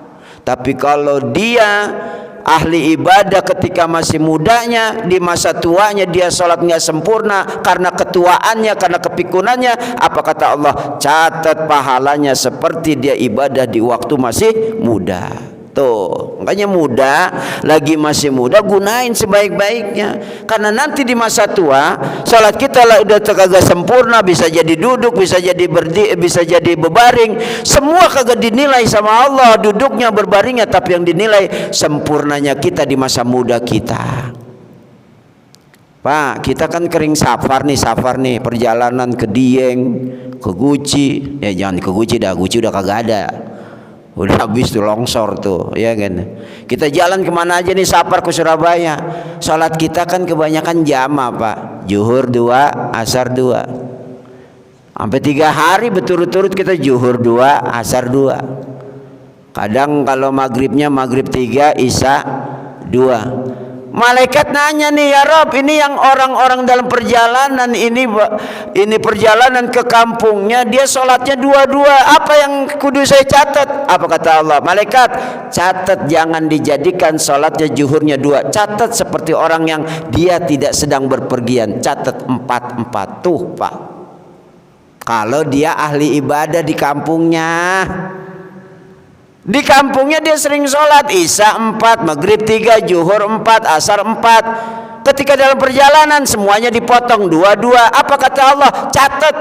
Tapi kalau dia ahli ibadah ketika masih mudanya, di masa tuanya dia sholat nggak sempurna karena ketuaannya, karena kepikunannya, apa kata Allah? Catat pahalanya seperti dia ibadah di waktu masih muda. Tuh, makanya muda, lagi masih muda, gunain sebaik-baiknya. Karena nanti di masa tua, sholat kita lah udah kagak sempurna, bisa jadi duduk, bisa jadi berdiri, bisa jadi berbaring, semua kagak dinilai sama Allah, duduknya, berbaringnya, tapi yang dinilai sempurnanya kita di masa muda kita. Pak, kita kan kering safar nih, perjalanan ke Dieng, ke Guci. Ya jangan ke Guci dah, Guci udah kagak ada. Udah habis tuh, longsor tuh, ya kan. Kita jalan kemana aja nih, safar ke Surabaya. Sholat kita kan kebanyakan jama Pak, zuhur 2, asar 2. Sampai 3 hari berturut-turut kita zuhur 2, asar 2. Kadang kalau maghribnya maghrib 3, isya 2. Malaikat nanya nih, ya Rob, ini yang orang-orang dalam perjalanan ini perjalanan ke kampungnya, dia sholatnya 2-2, apa yang kudu saya catat? Apa kata Allah? Malaikat, catat, jangan dijadikan sholatnya zuhurnya 2, catat seperti orang yang dia tidak sedang berpergian, catat 4-4. Tuh Pak, kalau dia ahli ibadah di kampungnya. Di kampungnya dia sering sholat isya 4, maghrib 3, zuhur 4, asar 4. Ketika dalam perjalanan semuanya dipotong 2-2. Apa kata Allah? Catat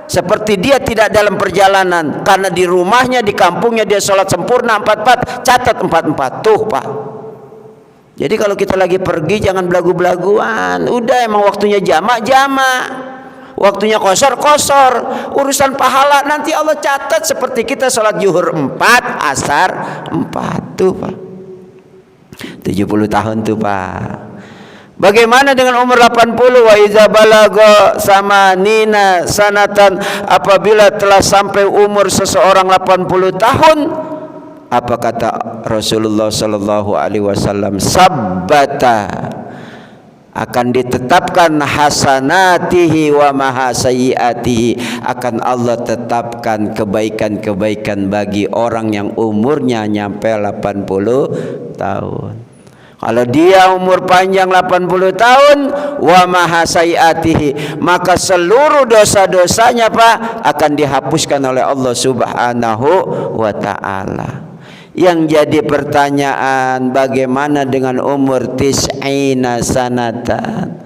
seperti dia tidak dalam perjalanan. Karena di rumahnya, di kampungnya dia sholat sempurna 4-4. Catat 4-4. Tuh Pak. Jadi kalau kita lagi pergi jangan belagu-belaguan. Udah, emang waktunya jamak-jamak, waktunya kosor-kosor. Urusan pahala nanti Allah catat seperti kita sholat zuhur 4, asar 4. Tuh Pak, 70 tahun tuh Pak. Bagaimana dengan umur 80? Wa iza balaga samanina sanatan, apabila telah sampai umur seseorang 80 tahun, apa kata Rasulullah sallallahu alaihi wasallam? Sabbata, akan ditetapkan hasanatihi wa mahasayiatihi, akan Allah tetapkan kebaikan-kebaikan bagi orang yang umurnya nyampe 80 tahun. Kalau dia umur panjang 80 tahun, wa mahasayiatihi, maka seluruh dosa-dosanya Pak akan dihapuskan oleh Allah Subhanahu wa ta'ala. Yang jadi pertanyaan, bagaimana dengan umur tis'ina sanatan?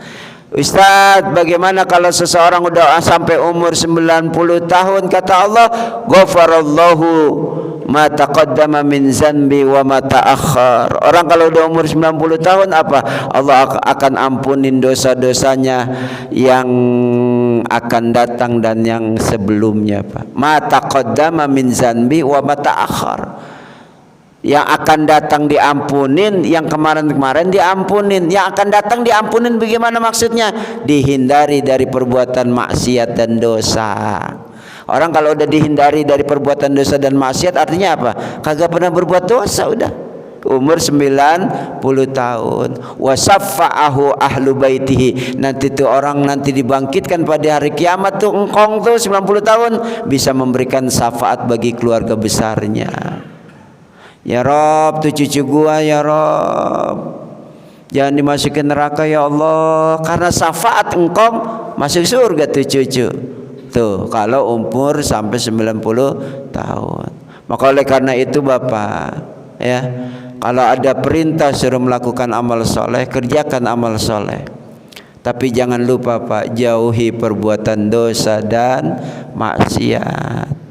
Ustadz, bagaimana kalau seseorang udah sampai umur 90 tahun? Kata Allah, ghafarallahu ma taqaddama min zanbi wa ma ta'akhkhar. Orang kalau udah umur 90 tahun apa? Allah akan ampunin dosa-dosanya yang akan datang dan yang sebelumnya, Pak. Ma taqaddama min zanbi wa ma ta'akhkhar. Yang akan datang diampunin, yang kemarin-kemarin diampunin, yang akan datang diampunin. Bagaimana maksudnya? Dihindari dari perbuatan maksiat dan dosa. Orang kalau udah dihindari dari perbuatan dosa dan maksiat, artinya apa? Kagak pernah berbuat dosa udah. Umur 90 tahun. Wasaffa'ahu ahlu baitihi. Nanti tuh orang nanti dibangkitkan pada hari kiamat tuh, engkong tuh 90 tahun bisa memberikan syafaat bagi keluarga besarnya. Ya Rob, tuh cucu gua ya Rob, jangan dimasukin neraka ya Allah, karena syafaat engkau masuk surga tuh cucu. Tuh kalau umur sampai 90 tahun. Maka oleh karena itu Bapak, ya, kalau ada perintah suruh melakukan amal soleh, kerjakan amal soleh. Tapi jangan lupa Pak, jauhi perbuatan dosa dan maksiat.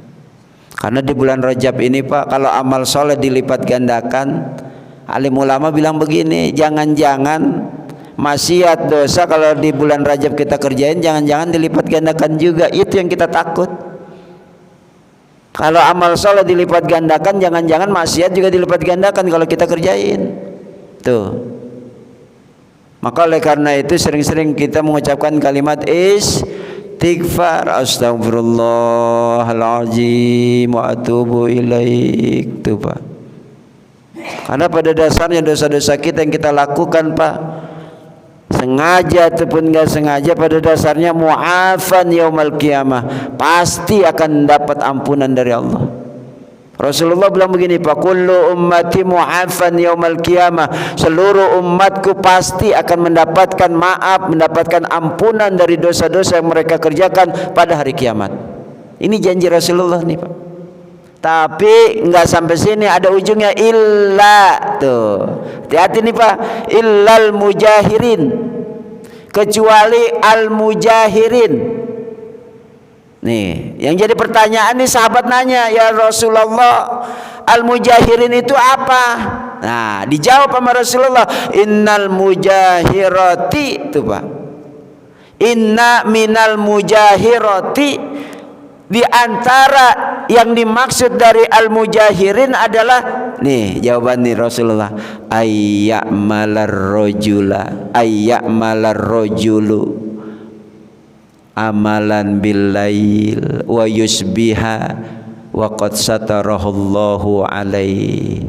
Karena di bulan Rajab ini Pak, kalau amal soleh dilipat gandakan, alim ulama bilang begini, jangan-jangan maksiat dosa kalau di bulan Rajab kita kerjain, jangan-jangan dilipat gandakan juga. Itu yang kita takut. Kalau amal soleh dilipat gandakan, jangan-jangan maksiat juga dilipat gandakan kalau kita kerjain. Tuh. Maka oleh karena itu sering-sering kita mengucapkan kalimat istighfar, astagfirullahaladzim wa atubu ilaik, tuh Pak. Karena pada dasarnya dosa-dosa kita yang kita lakukan Pak, sengaja ataupun enggak sengaja, pada dasarnya mu'afan yaumal qiyamah, pasti akan dapat ampunan dari Allah. Rasulullah bilang begini Pak, kullu ummati mu'afan yaumal qiyamah, seluruh umatku pasti akan mendapatkan maaf, mendapatkan ampunan dari dosa-dosa yang mereka kerjakan pada hari kiamat. Ini janji Rasulullah nih Pak. Tapi enggak sampai sini, ada ujungnya illa, tuh. Hati-hati nih Pak, illal mujahirin, kecuali al mujahirin. Nih, yang jadi pertanyaan nih, sahabat nanya, ya Rasulullah, al-mujahirin itu apa? Nah, dijawab sama Rasulullah, innal mujahirati, itu Pak. Inna minal mujahirati, di antara yang dimaksud dari al-mujahirin adalah, nih jawaban nih Rasulullah, ayya'malar rajulu amalan billail wa yusbiha wa qad satarahullahu alaihi.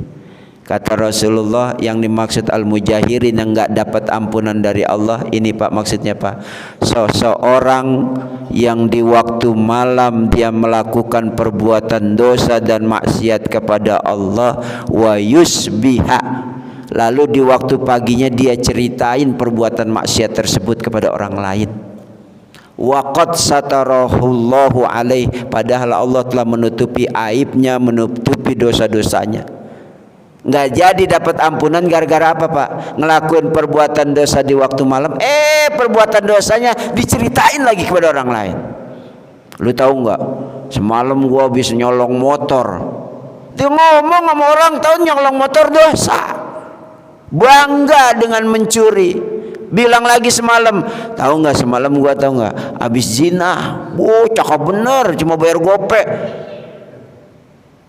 Kata Rasulullah, yang dimaksud al-mujahirin yang enggak dapat ampunan dari Allah ini Pak, maksudnya Pak, seseorang yang di waktu malam dia melakukan perbuatan dosa dan maksiat kepada Allah, wa yusbiha, lalu di waktu paginya dia ceritain perbuatan maksiat tersebut kepada orang lain. Waqad satarahullahu alaih, padahal Allah telah menutupi aibnya, menutupi dosa-dosanya. Nggak jadi dapat ampunan gara-gara apa Pak? Ngelakuin perbuatan dosa di waktu malam, perbuatan dosanya diceritain lagi kepada orang lain. Lu tahu nggak? Semalam gua habis nyolong motor. Dia ngomong sama orang, tahu nyolong motor dosa. Bangga dengan mencuri. Bilang lagi semalam, tahu nggak semalam gua, tahu nggak, habis zina. Cakep bener, cuma bayar gopek.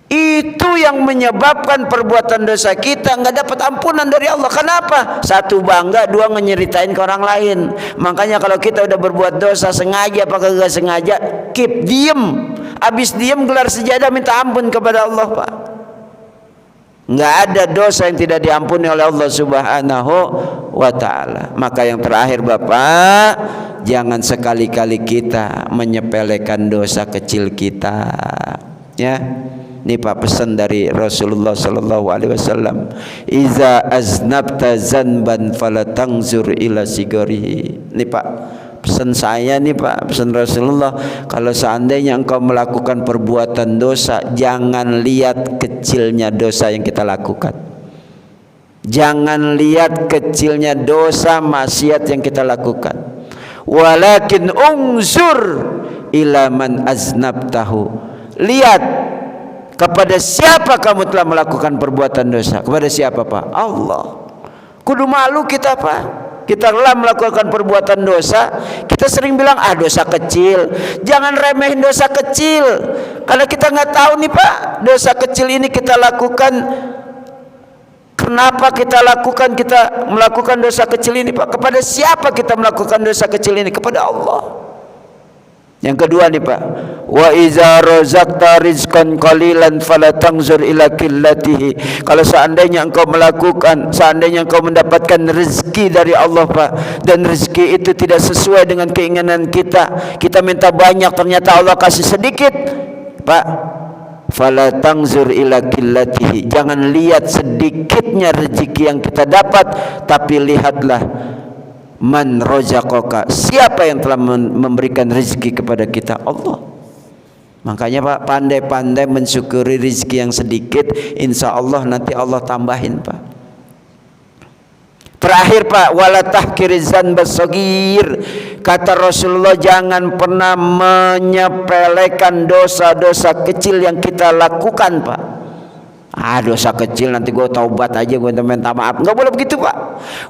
Itu yang menyebabkan perbuatan dosa kita nggak dapat ampunan dari Allah. Kenapa? Satu, bangga, dua, nyeritain ke orang lain. Makanya kalau kita udah berbuat dosa, sengaja apa kagak sengaja, keep diem. Habis diem gelar sejadah minta ampun kepada Allah Pak. Nggak ada dosa yang tidak diampuni oleh Allah Subhanahu wa ta'ala. Maka yang terakhir Bapak, jangan sekali-kali kita menyepelekan dosa kecil kita, ya. Ini Pak pesan dari Rasulullah sallallahu alaihi wasallam, iza aznabta zanban fala tangzur ila sigarihi. Ini Pak pesan saya nih Pak, pesan Rasulullah, kalau seandainya engkau melakukan perbuatan dosa, jangan lihat kecilnya dosa yang kita lakukan. Jangan lihat kecilnya dosa maksiat yang kita lakukan. walakin unzur ila man aznabtahu. Lihat kepada siapa kamu telah melakukan perbuatan dosa. Kepada siapa, Pak? Allah. Kudu malu kita, Pak. Kita telah melakukan perbuatan dosa, kita sering bilang dosa kecil. Jangan remehin dosa kecil, karena kita nggak tahu nih, Pak, dosa kecil ini kita lakukan. Kenapa kita melakukan dosa kecil ini, Pak? Kepada siapa kita melakukan dosa kecil ini? Kepada Allah. Yang kedua nih, Pak, wa iza razaqta rizqan qalilan fala tanzur ila qillatihi. Kalau seandainya engkau mendapatkan rezeki dari Allah, Pak, dan rezeki itu tidak sesuai dengan keinginan kita minta banyak, ternyata Allah kasih sedikit, Pak, fala tanzur ila qillatihi. Jangan lihat sedikitnya rezeki yang kita dapat, tapi lihatlah man rozaqaka, siapa yang telah memberikan rezeki kepada kita? Allah. Makanya, Pak, pandai-pandai mensyukuri rezeki yang sedikit, insya Allah nanti Allah tambahin, Pak. Terakhir, Pak, wala tahkiriz zanbas shaghir. Kata Rasulullah, jangan pernah menyepelekan dosa-dosa kecil yang kita lakukan, Pak. Dosa kecil nanti gue taubat aja, gue minta maaf. Nggak boleh begitu, Pak.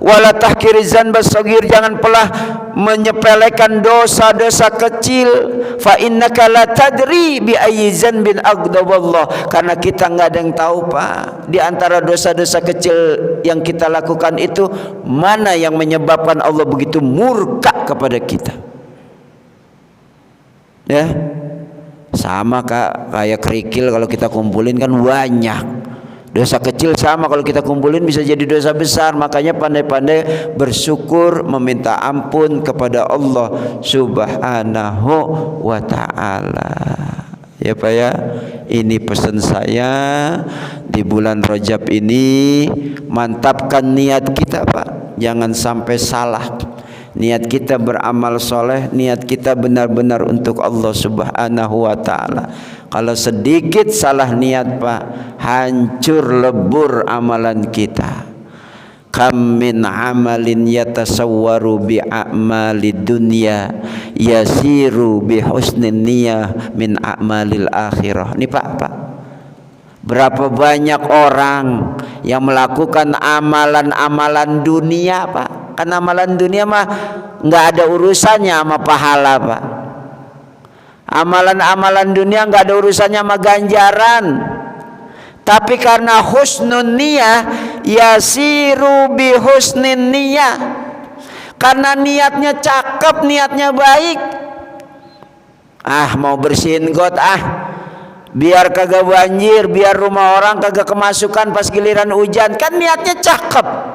Wala tahkiriz zanbas shaghir, jangan pernah menyepelekan dosa-dosa kecil. Fa innaka la tadri bi ayyi zanbin aghdaballah. Karena kita nggak ada yang tahu, Pak, di antara dosa-dosa kecil yang kita lakukan itu mana yang menyebabkan Allah begitu murka kepada kita. Ya. Sama kayak kerikil, kalau kita kumpulin kan banyak. Dosa kecil sama kalau kita kumpulin bisa jadi dosa besar. Makanya pandai-pandai bersyukur, meminta ampun kepada Allah Subhanahu wa ta'ala. Ya, Pak, ya. Ini pesan saya di bulan Rajab ini, mantapkan niat kita, Pak. Jangan sampai salah. Niat kita beramal soleh, niat kita benar-benar untuk Allah Subhanahu wa ta'ala. Kalau sedikit salah niat, Pak, hancur lebur amalan kita. Kam min amalin yatasawwaru bi a'malid dunya yasiru bi husnin niyah min a'malil akhirah. Ini, Pak. Berapa banyak orang yang melakukan amalan-amalan dunia, Pak. Kan amalan dunia mah nggak ada urusannya sama pahala, Pak. Amalan-amalan dunia nggak ada urusannya sama ganjaran. Tapi karena husnun niyah yasiru bi husnin niyah. Karena niatnya cakep, niatnya baik. Mau bersihin got, biar kagak banjir, biar rumah orang kagak kemasukan pas giliran hujan. Kan niatnya cakep.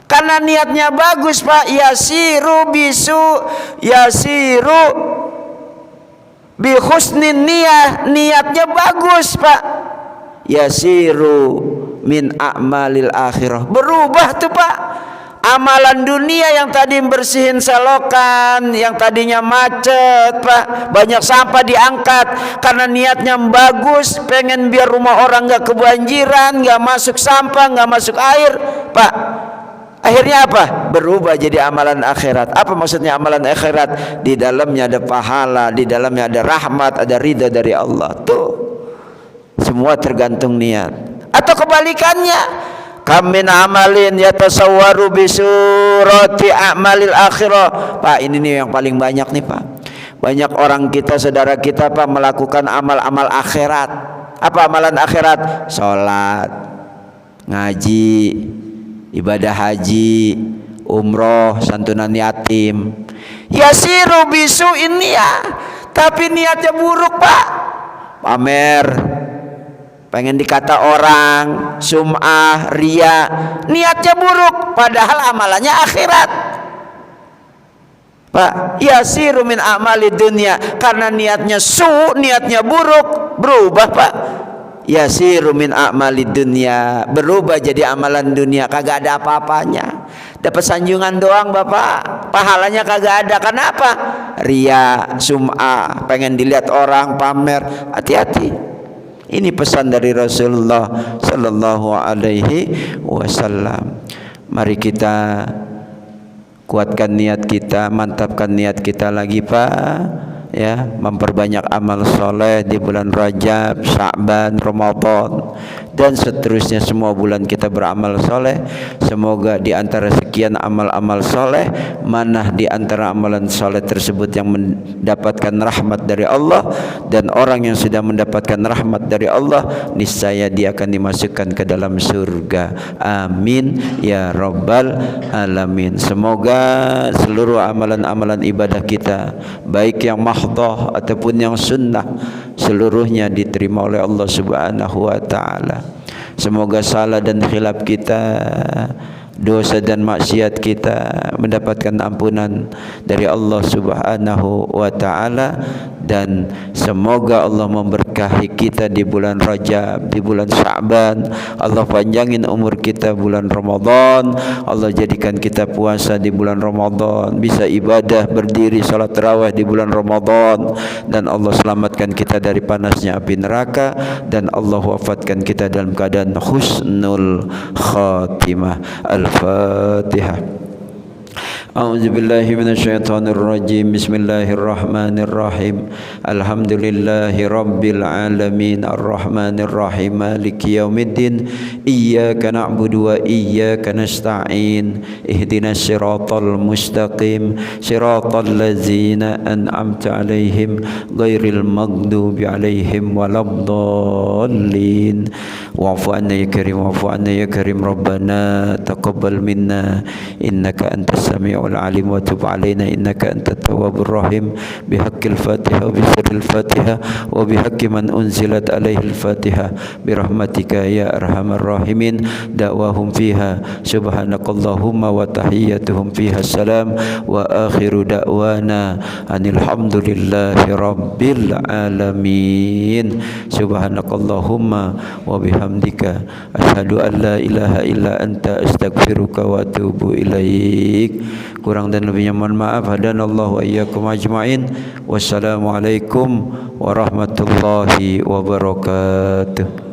Karena niatnya bagus, Pak. Yasiru bi husnin niyah. Niatnya bagus, Pak. Yasiru min a'malil akhirah. Berubah tuh, Pak. Amalan dunia yang tadi bersihin selokan, yang tadinya macet, Pak, banyak sampah diangkat karena niatnya bagus, pengen biar rumah orang gak kebanjiran, gak masuk sampah, gak masuk air, Pak. Akhirnya apa? Berubah jadi amalan akhirat. Apa maksudnya amalan akhirat? Di dalamnya ada pahala, di dalamnya ada rahmat, ada ridha dari Allah. Tuh, semua tergantung niat. Atau kebalikannya, kam min amalin yatasawwaru bi surati a'malil akhirah. Pak, ini nih yang paling banyak nih, Pak. Banyak orang kita, saudara kita, Pak, melakukan amal-amal akhirat. Apa amalan akhirat? Sholat, ngaji, ibadah haji, umroh, santunan yatim. Yasiru bisu ini ya, tapi niatnya buruk, Pak. Pamer, pengen dikata orang, sum'ah, ria, niatnya buruk, padahal amalannya akhirat. Pak, yasiru min a'mali dunia, karena niatnya niatnya buruk, berubah, Pak. Yasiru min a'mali dunia, berubah jadi amalan dunia, kagak ada apa-apanya. Dapat sanjungan doang, Bapak, pahalanya kagak ada. Kenapa? Ria, sum'ah, pengen dilihat orang, pamer. Hati-hati. Ini pesan dari Rasulullah sallallahu alaihi wasallam. Mari kita kuatkan niat kita, mantapkan niat kita lagi Pak. Ya, memperbanyak amal soleh di bulan Rajab, Sya'ban, Ramadan dan seterusnya, semua bulan kita beramal soleh. Semoga di antara sekian amal-amal soleh, mana di antara amalan soleh tersebut yang mendapatkan rahmat dari Allah, dan orang yang sudah mendapatkan rahmat dari Allah niscaya dia akan dimasukkan ke dalam surga. Amin ya rabbal alamin. Semoga seluruh amalan-amalan ibadah kita, baik yang mahdoh ataupun yang sunnah, seluruhnya diterima oleh Allah Subhanahu wa taala. Semoga salah dan khilaf kita, dosa dan maksiat kita mendapatkan ampunan dari Allah Subhanahu wa taala, dan semoga Allah memberkahi kita di bulan Rajab, di bulan Sya'ban. Allah panjangin umur kita bulan Ramadan. Allah jadikan kita puasa di bulan Ramadan, bisa ibadah berdiri salat tarawih di bulan Ramadan, dan Allah selamatkan kita dari panasnya api neraka, dan Allah wafatkan kita dalam keadaan husnul khatimah. Al-Fatihah. A'udzu billahi minasyaitonir rajim. Bismillahirrahmanirrahim. Alhamdulillahi rabbil alamin, arrahmanir rahim, maliki yaumiddin. Iyyaka na'budu wa iyyaka nasta'in. Ihdinas siratal mustaqim, siratal ladzina an'amta 'alaihim ghairil maghdubi 'alaihim waladdallin. Wa'fu 'anna ya karim, wa'fu 'anna ya karim. Rabbana taqabbal minna innaka antas sami'ul العليم وتب علينا إنك أنت التواب الرحيم. بحق الفاتحة وبسر الفاتحة وبحق من أنزلت عليه الفاتحة برحمتك يا أرحم الراحمين. دعواهم فيها سبحانك اللهم وتحياتهم فيها السلام وآخر دعوانا أن الحمد لله رب العالمين. سبحانك اللهم وبحمدك أشهد أن لا إله إلا أنت أستغفرك وأتوب إليك. Kurang dan lebihnya mohon maaf. Hadanallahu wa iyyakum ajmain. Wassalamualaikum warahmatullahi wabarakatuh.